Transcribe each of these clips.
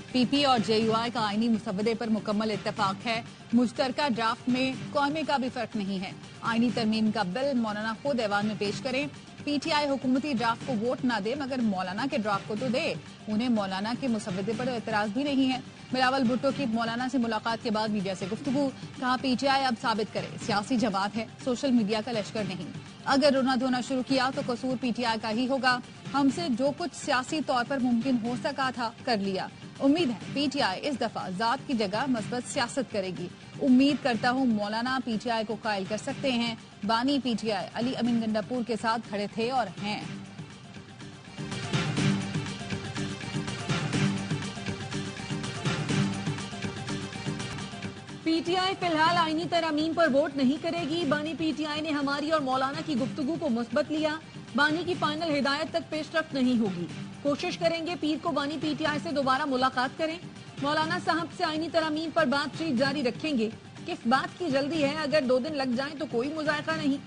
P P और JUI का आईनी मुसवदे पर मुकम्मल इत्तेफाक है। मुश्तरका ड्राफ्ट में कौमे का भी फर्क नहीं है। आईनी तरमीम का बिल मौलाना खुद ऐवान में पेश करें। PTI हुकूमती ड्राफ्ट को वोट ना दे मगर मौलाना के ड्राफ्ट को तो दे। उन्हें मौलाना के मुसवदे पर एतराज भी नहीं है। बिलावल भुट्टो की मौलाना से मुलाकात के बाद मीडिया से गुफ्तगू, कहा PTI अब साबित करे सियासी जमात है, सोशल मीडिया का लश्कर नहीं। अगर रोना धोना शुरू किया तो कसूर PTI का ही होगा। हमसे जो कुछ सियासी तौर पर मुमकिन हो सका था कर लिया। उम्मीद है PTI इस दफा जात की जगह मस्बत सियासत करेगी। उम्मीद करता हूँ मौलाना PTI को कायल कर सकते हैं। बानी PTI अली अमीन गंडापुर के साथ खड़े थे और हैं। PTI फिलहाल आईनी तरमीम पर वोट नहीं करेगी। बानी PTI ने हमारी और मौलाना की गुफ्तगू को मुस्बत लिया। बानी की फाइनल हिदायत तक पेशरफ्त नहीं होगी। कोशिश करेंगे पीर को बानी PTI से दोबारा मुलाकात करें। मौलाना साहब से आईनी तरमीम पर बातचीत जारी रखेंगे। किस बात की जल्दी है, अगर 2 दिन लग जाए तो कोई मुजायका नहीं।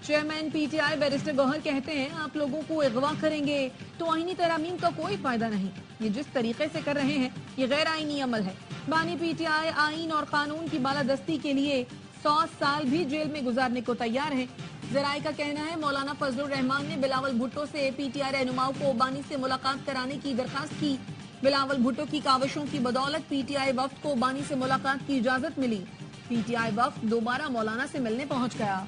चेयरमैन PTI बैरिस्टर गौहर कहते हैं आप लोगों को अगवा करेंगे तो आईनी तरमीम का कोई फायदा नहीं। ये जिस तरीके से कर रहे हैं ये गैर आईनी अमल है। बानी PTI आईन और कानून की बालादस्ती के लिए 100 साल भी जेल में गुजारने को तैयार है। जराये का कहना है मौलाना फजलुर रहमान ने बिलावल भुट्टो से PTI रहनुमाओं को बानी से मुलाकात कराने की दरखास्त की। बिलावल भुट्टो की काविशों की बदौलत PTI वफ्द को बानी से मुलाकात की इजाजत मिली। PTI वफ्द दोबारा मौलाना से मिलने पहुंच गया।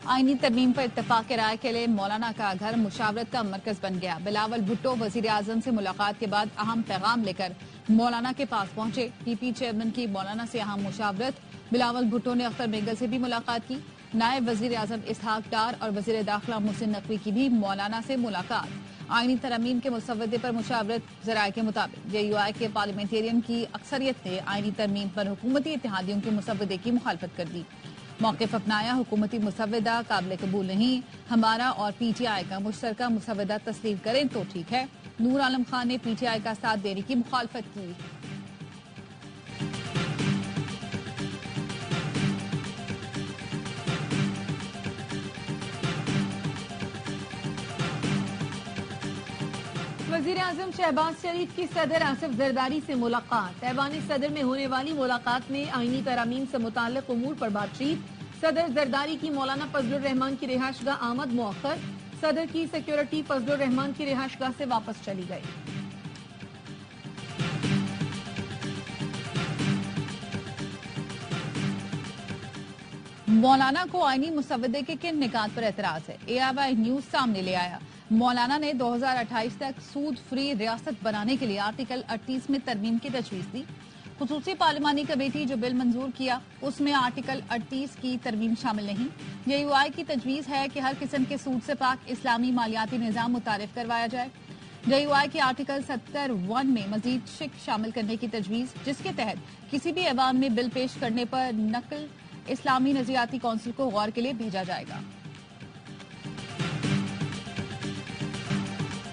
आईनी तरमीम पर इत्तेफाक राय के लिए मौलाना का घर मुशावरत का मरकज बन गया। बिलावल भुट्टो वजीर आजम से मुलाकात के बाद अहम पैगाम लेकर मौलाना के पास पहुंचे। PP चेयरमैन की मौलाना से अहम मुशावरत। बिलावल भुट्टो ने अख्तर मेंगल से भी मुलाकात की। नायब वजीर आजम इसहाक डार और वजीर दाखिला मोहसिन नकवी की भी मौलाना से मुलाकात। आईनी तरमीम के मुसवदे पर मुशावरत। जराये के मुताबिक JUI के पार्लियामेंटेरियन की अक्सरियत ने आईनी तरमीम पर हुकूमती इत्तेहादियों के मुसवदे की मुखालफत कर दी। मौक़िफ़ अपनाया, हुकूमती मुसवदा काबिल कबूल नहीं। हमारा और PTI का मुश्तरका मुसवदा तस्लीम करें तो ठीक है। नूर आलम खान ने PTI का साथ देने की मुखालफत की। वजीर आजम शहबाज शरीफ की सदर आसिफ जरदारी से मुलाकात। ऐवान सदर में होने वाली मुलाकात में आईनी तरामीम से मुताल्लिक उमूर पर बातचीत। सदर जरदारी की मौलाना फजलुर रहमान की रिहाइशगाह आमद मुअख्खर। सदर की सिक्योरिटी फजलुर रहमान की रिहाइशगाह से वापस चली गई। मौलाना को आईनी मुसवदे के किन निकात पर एतराज है, AIY न्यूज सामने ले आया। मौलाना ने 2028 तक सूद फ्री रियासत बनाने के लिए आर्टिकल 38 में तरमीम की तजवीज दी। खुसूसी पार्लिमानी कमेटी जो बिल मंजूर किया उसमें आर्टिकल 38 की तरमीम शामिल नहीं। JUI की तजवीज है कि हर किस्म के सूद से पाक इस्लामी मालियाती निजाम मुतारिफ करवाया जाए। JUI के आर्टिकल 70(1) में मजीद शिक शामिल करने की तजवीज, जिसके तहत किसी भी ऐवान में बिल पेश करने पर नकल इस्लामी नजरियाती कौंसिल को गौर के लिए भेजा जाएगा।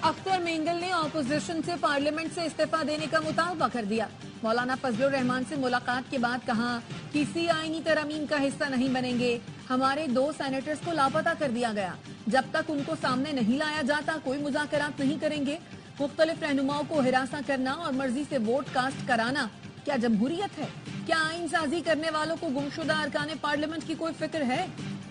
अख्तर मेंगल ने ऑपोजिशन से पार्लियामेंट से इस्तीफा देने का मुतालबा कर दिया। मौलाना फजलुर रहमान से मुलाकात के बाद कहा किसी आईनी तरमीम का हिस्सा नहीं बनेंगे। हमारे 2 सेनेटर्स को लापता कर दिया गया। जब तक उनको सामने नहीं लाया जाता कोई मुज़ाकरात नहीं करेंगे। मुख्तलिफ रहनुमाओं को हिरासा करना और मर्जी से वोट कास्ट कराना क्या जमहूरियत है? क्या आईन साजी करने वालों को गुमशुदा अरकान पार्लियामेंट की कोई फिक्र है?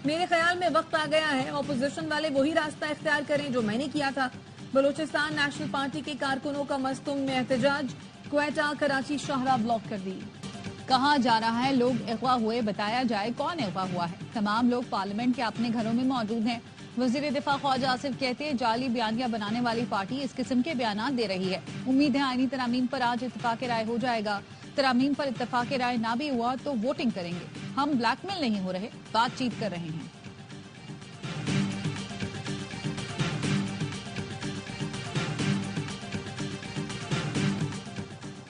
मेरे ख्याल में वक्त आ गया है ऑपोजिशन वाले वही रास्ता इख्तियार करें जो मैंने किया था। बलूचिस्तान नेशनल पार्टी के कारकुनों का मस्तूम में एहतजाज। क्वेटा कराची शाहराह ब्लॉक कर दी। कहा जा रहा है लोग अगवा हुए, बताया जाए कौन अगवा हुआ है। तमाम लोग पार्लियामेंट के अपने घरों में मौजूद हैं। वजीर दिफा ख्वाजा आसिफ कहते हैं जाली बयानिया बनाने वाली पार्टी इस किस्म के बयान दे रही है। उम्मीद है आईनी तरामीम पर आज इत्तफाक राय हो जाएगा। तरामीम पर इत्तफाक राय ना भी हुआ तो वोटिंग करेंगे। हम ब्लैकमेल नहीं हो रहे, बातचीत कर रहे हैं।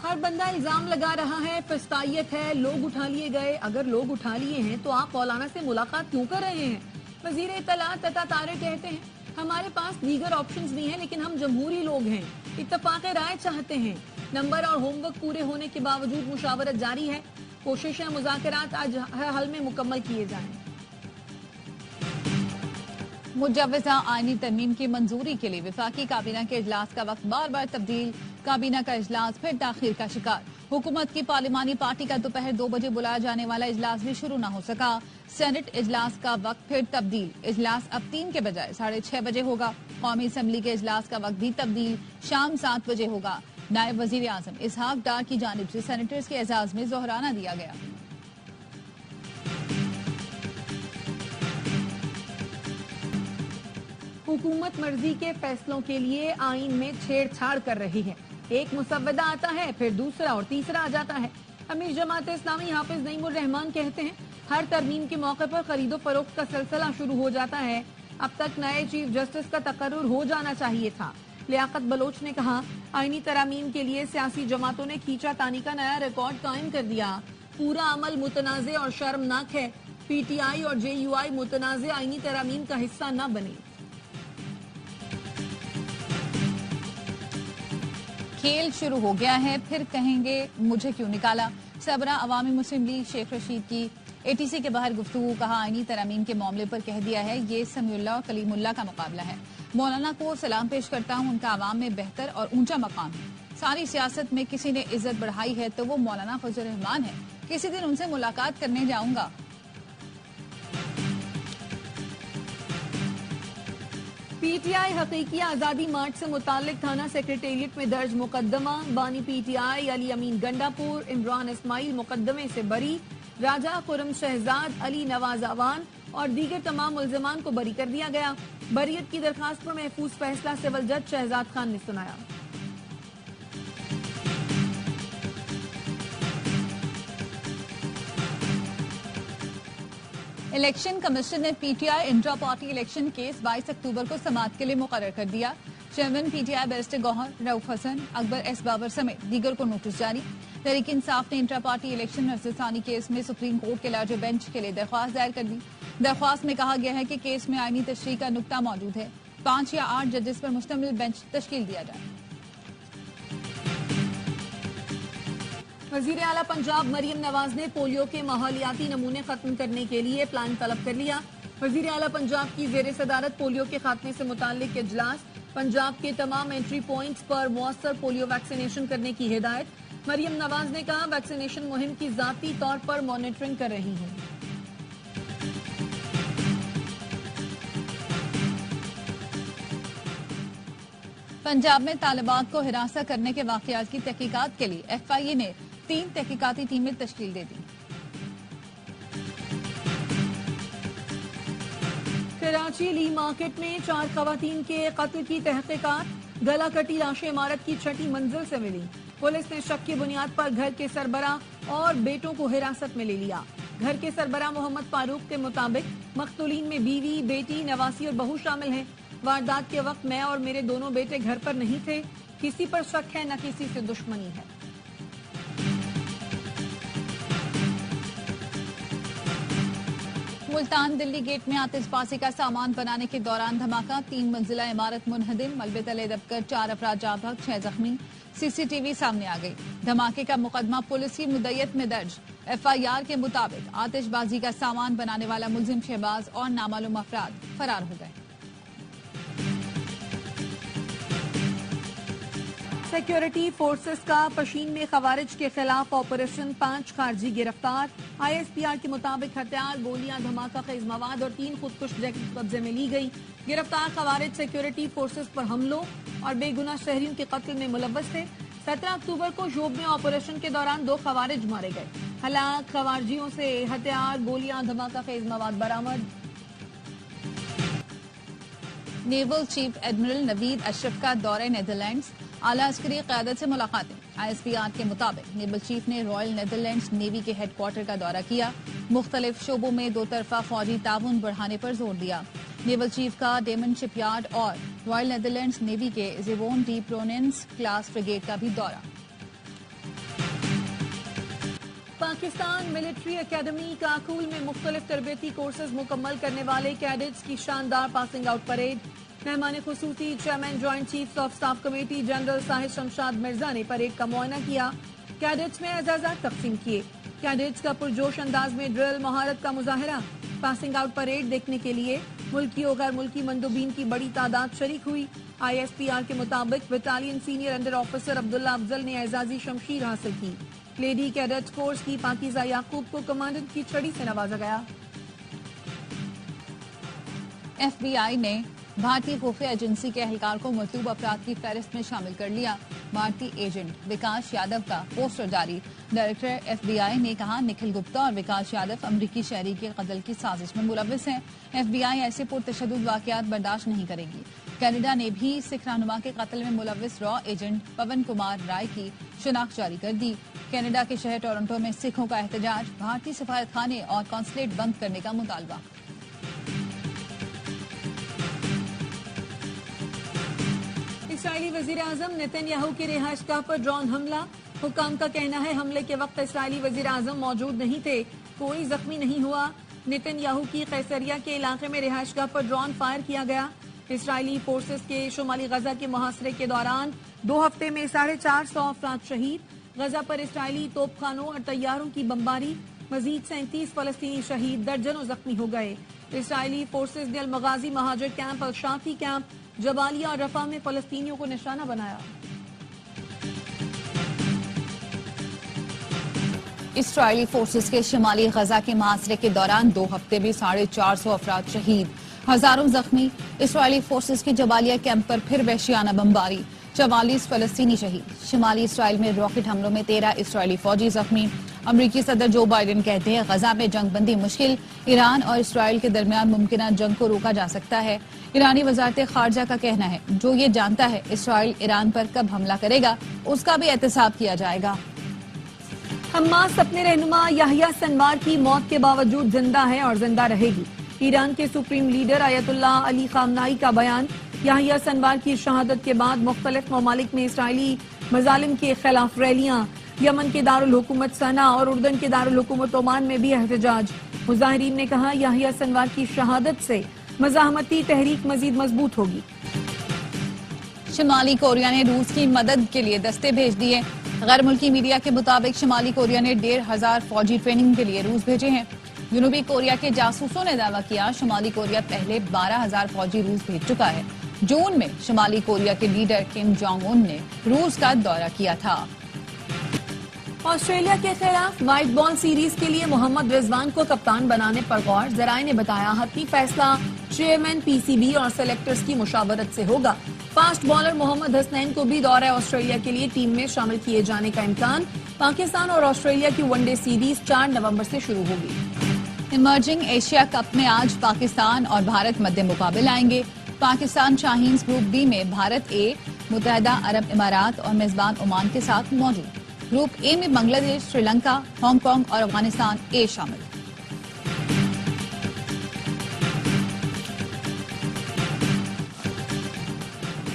हर बंदा इल्जाम लगा रहा है फिस्तायत है, लोग उठा लिए गए। अगर लोग उठा लिए हैं तो आप मौलाना से मुलाकात क्यों कर रहे हैं? वजीर इत्तलात तथा तारे कहते हैं हमारे पास दीगर ऑप्शंस भी हैं लेकिन हम जमहूरी लोग हैं, इत्तफाक राय चाहते हैं। नंबर और होमवर्क पूरे होने के बावजूद मुशावरत जारी है। कोशिशें मुज़ाकरात आज हर हाल में मुकम्मल किए जाएं। मुजव्वज़ा आईनी तरमीम की मंजूरी के लिए वफाकी काबीना के इजलास का वक्त बार बार तब्दील, काबीना का इजलास फिर ताखीर का शिकार। हुकूमत की पार्लिमानी पार्टी का दोपहर 2 बजे बुलाया जाने वाला इजलास भी शुरू न हो सका। सेनेट इजलास का वक्त फिर तब्दील, इजलास अब 3 के बजाय 6:30 बजे होगा। कौमी असम्बली के इजलास का वक्त भी तब्दील, शाम 7 बजे होगा। नायब वजीर आजम इसहाक डार की जानिब से सेनेटर्स के एजाज में जोहराना दिया गया। हुकूमत मर्जी के फैसलों के लिए आइन में छेड़छाड़ कर रही है। एक मुसव्वदा आता है, फिर दूसरा और तीसरा आ जाता है। अमीर जमात इस्लामी हाफिज नईमुर रहमान कहते हैं, हर तरमीम के मौके पर खरीदो फरोख्त का सिलसिला शुरू हो जाता है। अब तक नए चीफ जस्टिस का तकर्रुर हो जाना चाहिए था। लियाकत बलोच ने कहा, आईनी तरामीम के लिए सियासी जमातों ने खींचा तानी का नया रिकॉर्ड कायम कर दिया। पूरा अमल मुतनाज़े और शर्मनाक है। पीटीआई और जेयूआई मुतनाज़े आईनी तरामीम का हिस्सा न बने। खेल शुरू हो गया है, फिर कहेंगे मुझे क्यों निकाला। सबरा अवामी मुस्लिम लीग शेख रशीद की एटीसी के बाहर गुफ्तगू, कहा आईनी तरामीम के मामले पर कह दिया है ये समीउल्लाह और कलीमुल्लाह का मुकाबला है। मौलाना को सलाम पेश करता हूँ, उनका आवाम में बेहतर और ऊंचा मकाम है। सारी सियासत में किसी ने इज्जत बढ़ाई है तो वो मौलाना फजल रहमान है। किसी दिन उनसे मुलाकात करने जाऊंगा। पीटीआई हकीकी आजादी मार्च से मुतालिक थाना सेक्रेटेरिएट में दर्ज मुकदमा। बानी पीटीआई अली अमीन गंडापुर, इमरान इस्माइल मुकदमे से बरी। राजा खुरम शहजाद, अली नवाज अवान और दीगर तमाम मुल्जिमान को बरी कर दिया गया। बरीयत की दरखास्त पर महफूज फैसला सिविल जज शहजाद खान ने सुनाया। इलेक्शन कमीशन ने PTI intra party election case 22 October को समाअत के लिए मुकर्रर कर दिया। Chairman PTI barrister Gohar, Rauf Hasan, Akbar S Babar समेत दीगर को नोटिस जारी। तहरीक इंसाफ ने इंट्रा पार्टी इलेक्शन नजरसानी केस में सुप्रीम कोर्ट के लार्जर बेंच के लिए दरख्वास्त दायर कर दी। दरख्वास्त में कहा गया है कि केस में आईनी तशरीह का नुक्ता मौजूद है। 5 या 8 जजेस पर मुश्तमिल बेंच तश्कील दिया जाए। वजीर आला पंजाब मरियम नवाज ने पोलियो के माहौलियाती नमूने खत्म करने के लिए प्लान तलब कर लिया। वजीर आला पंजाब की जेर सदारत पोलियो के खात्मे से मुताल्लिक इजलास। पंजाब के तमाम एंट्री पॉइंट्स पर मुअस्सर पोलियो वैक्सीनेशन करने की हिदायत। मरियम नवाज ने कहा, वैक्सीनेशन मुहिम की जाती तौर पर मॉनिटरिंग कर रही हूँ। पंजाब में तालिबात को हिरासत करने के वाकयात की तहकीकात के लिए एफआईए ने 3 तहकीकाती टीमें तश्कील दे दी। कराची ली मार्केट में 4 खवातीन के कत्ल की तहकीकात। गला कटी लाशें इमारत की 6ठी मंजिल से मिली। पुलिस ने शक की बुनियाद पर घर के सरबराह और बेटों को हिरासत में ले लिया। घर के सरबराह मोहम्मद फारूक के मुताबिक मख्तूलीन में बीवी, बेटी, नवासी और बहू शामिल हैं। वारदात के वक्त मैं और मेरे दोनों बेटे घर पर नहीं थे। किसी पर शक है, न किसी से दुश्मनी है। मुल्तान दिल्ली गेट में आतिशबाजी का सामान बनाने के दौरान धमाका। 3 मंजिला इमारत मुनहदिम, मलबे तले दबकर 4 अफराद जाँ बहक, 6 जख्मी। सीसीटीवी सामने आ गई। धमाके का मुकदमा पुलिस की मुद्दयत में दर्ज। एफआईआर के मुताबिक आतिशबाजी का सामान बनाने वाला मुलजिम शहबाज और नामालूम अफराद फरार हो गए। सिक्योरिटी फोर्सेस का पशीन में खवारिज के खिलाफ ऑपरेशन, 5 खारजी गिरफ्तार। आईएसपीआर के मुताबिक हथियार, गोलियां, धमाका खेज मवाद और 3 खुदकुश जैकेट कब्जे में ली गई। गिरफ्तार खवारिज सिक्योरिटी फोर्सेस पर हमलों और बेगुनाह शहरियों के कत्ल में मुलव्वस थे। 17 अक्टूबर को शोब में ऑपरेशन के दौरान 2 खवारिज मारे गए। हलाक खवारिजियों से हथियार, गोलियां, धमाका खेज मवाद बरामद। Naval chief admiral Naveed Ashraf का दौरे नीदरलैंड्स, आला अस्करी क़यादत से मुलाकातें। आईएसपीआर के मुताबिक नेवल चीफ ने रॉयल नीदरलैंड्स नेवी के हेडक्वार्टर का दौरा किया। मुख्तलिफ शोबों में 2 तरफा फौजी ताउन बढ़ाने पर जोर दिया। नेवल चीफ का डेमन शिपयार्ड और रॉयल नीदरलैंड्स नेवी के जेवोन डी प्रोनेंस क्लास फ्रिगेट का भी दौरा। पाकिस्तान मिलिट्री अकेडमी काकुल में मुख्तलिफ तरबेती कोर्सेज मुकम्मल करने वाले कैडेट्स की शानदार पासिंग आउट परेड। मेहमान खुसूसी chairman joint chiefs of staff committee general Sahir Shamshad Mirza ने परेड का मुआयना किया। कैडेट्स में एजाजात तकसीम किए। कैडेट्स का पुरजोश अंदाज में ड्रिल, महारत का मुजाहरा। पासिंग आउट परेड देखने के लिए ملکی اور غیر ملکی مندوبین کی بڑی تعداد شریک ہوئی۔ ISPR کے مطابق بٹالین سینئر انڈر آفیسر عبداللہ افضل نے اعزازی شمشیر حاصل کی۔ لیڈی کیڈٹ کورس کی پاکیزہ یعقوب کو کمانڈنٹ کی چھڑی سے نوازا گیا۔ FBI نے بھارتی خفیہ ایجنسی کے اہلکار کو مطلوب افراد کی فہرست میں شامل کر لیا۔ بھارتی ایجنٹ وکاس یادو کا پوسٹر جاری۔ ڈائریکٹر FBI نے کہا نکھل گپتا اور وکاس یادو امریکی شہری کے قتل کی سازش میں ملوث ہیں۔ FBI ایسے پرتشدد واقعات برداشت نہیں کرے گی۔ کینیڈا نے بھی سکھ رہنما کے قتل میں ملوث را ایجنٹ پون کمار رائے کی شناخت جاری کر دی۔ کینیڈا کے شہر ٹورنٹو میں سکھوں کا احتجاج، بھارتی سفارت خانے اور قونصلیٹ بند کرنے کا مطالبہ۔ اسرائیلی وزیر اعظم نیتن یاہو کی رہائش گاہ پر ڈرون حملہ۔ حکام کا کہنا ہے حملے کے وقت اسرائیلی وزیر اعظم موجود نہیں تھے، کوئی زخمی نہیں ہوا۔ نیتن یاہو کی قیصریہ کے علاقے میں رہائش گاہ پر ڈرون فائر کیا گیا۔ اسرائیلی فورسز کے شمالی غزہ کے محاصرے کے دوران 2 ہفتے میں 450 افراد شہید۔ غزہ پر اسرائیلی توپ خانوں اور طیاروں کی بمباری، مزید 37 فلسطینی شہید، درجنوں زخمی ہو گئے۔ اسرائیلی فورسز نے المغازی مہاجر کیمپ، الشافی کیمپ، جبالیہ اور رفح میں فلسطینیوں کو نشانہ بنایا۔ اسرائیلی فورسز کے شمالی غزہ کے محاصرے کے دوران 2 ہفتے میں 450 افراد شہید، ہزاروں زخمی۔ اسرائیلی فورسز کے جبالیہ کیمپ پر پھر وحشیانہ بمباری، 44 فلسطینی شہید۔ شمالی اسرائیل میں راکٹ حملوں میں 13 اسرائیلی فوجی زخمی۔ امریکی صدر جو بائیڈن کہتے ہیں غزہ میں جنگ بندی مشکل، ایران اور اسرائیل کے درمیان ممکنہ جنگ کو روکا جا سکتا ہے۔ ایرانی وزارت خارجہ کا کہنا ہے جو یہ جانتا ہے اسرائیل ایران پر کب حملہ کرے گا اس کا بھی احتساب کیا جائے گا۔ حماس اپنے رہنما یحییٰ سنوار کی موت کے باوجود زندہ ہے اور زندہ رہے گی۔ ایران کے سپریم لیڈر آیت اللہ علی خامنائی کا بیان۔ یحییٰ سنوار کی شہادت کے بعد مختلف ممالک میں اسرائیلی مظالم کے خلاف ریلیاں، یمن کے دارالحکومت صنعا اور اردن کے دارالحکومت عمان میں بھی احتجاج۔ مظاہرین نے کہا یحییٰ سنوار کی شہادت سے مزاحمتی تحریک مزید مضبوط ہوگی۔ شمالی کوریا نے روس کی مدد کے لیے دستے بھیج دیے۔ غیر ملکی میڈیا کے مطابق شمالی کوریا نے 1,500 فوجی ٹریننگ کے لیے روس بھیجے ہیں۔ جنوبی کوریا کے جاسوسوں نے دعویٰ کیا شمالی کوریا پہلے 12,000 فوجی روس بھیج چکا ہے۔ جون میں شمالی کوریا کے لیڈر کم جونگ ان نے روس کا دورہ کیا تھا۔ آسٹریلیا کے خلاف وائٹ بال سیریز کے لیے محمد رضوان کو کپتان بنانے پر غور۔ ذرائع نے بتایا حتمی فیصلہ چیئرمین PCB اور سلیکٹرز کی مشاورت سے ہوگا۔ فاسٹ بالر محمد حسنین کو بھی دورہ آسٹریلیا کے لیے ٹیم میں شامل کیے جانے کا امکان۔ پاکستان اور آسٹریلیا کی ون ڈے سیریز 4 نومبر سے شروع ہوگی۔ ایمرجنگ ایشیا کپ میں آج پاکستان اور بھارت مد مقابل آئیں گے۔ پاکستان شاہینز گروپ B میں بھارت A، متحدہ عرب امارات اور میزبان عمان کے ساتھ موجود۔ گروپ A میں بنگلہ دیش، سری لنکا، ہانگ کانگ اور افغانستان A شامل۔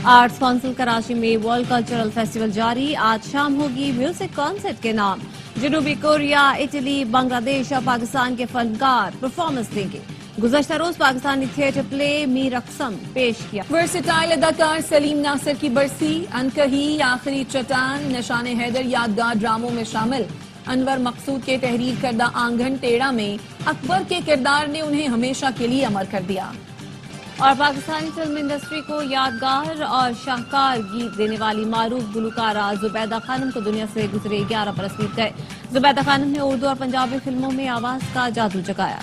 آرٹس کونسل کراچی میں ورلڈ کلچرل فیسٹیول جاری۔ آج شام ہوگی میوزک کانسرٹ کے نام۔ جنوبی کوریا، اٹلی، بنگلہ دیش اور پاکستان کے فنکار پرفارمنس دیں گے۔ گزشتہ روز پاکستانی تھیٹر پلے می رقصم پیش کیا۔ ورسٹائل اداکار سلیم ناصر کی برسی، انکہی، آخری چٹان، نشان حیدر یادگار ڈراموں میں شامل۔ انور مقصود کے تحریر کردہ آنگن ٹیڑھا میں اکبر کے کردار نے انہیں ہمیشہ کے لیے امر کر دیا۔ اور پاکستانی فلم انڈسٹری کو یادگار اور شاہکار گیت دینے والی معروف گلوکارہ زبیدہ خانم کو دنیا سے گزرے 11 برس بیت گئے۔ زبیدہ خانم نے اردو اور پنجابی فلموں میں آواز کا جادو جگایا۔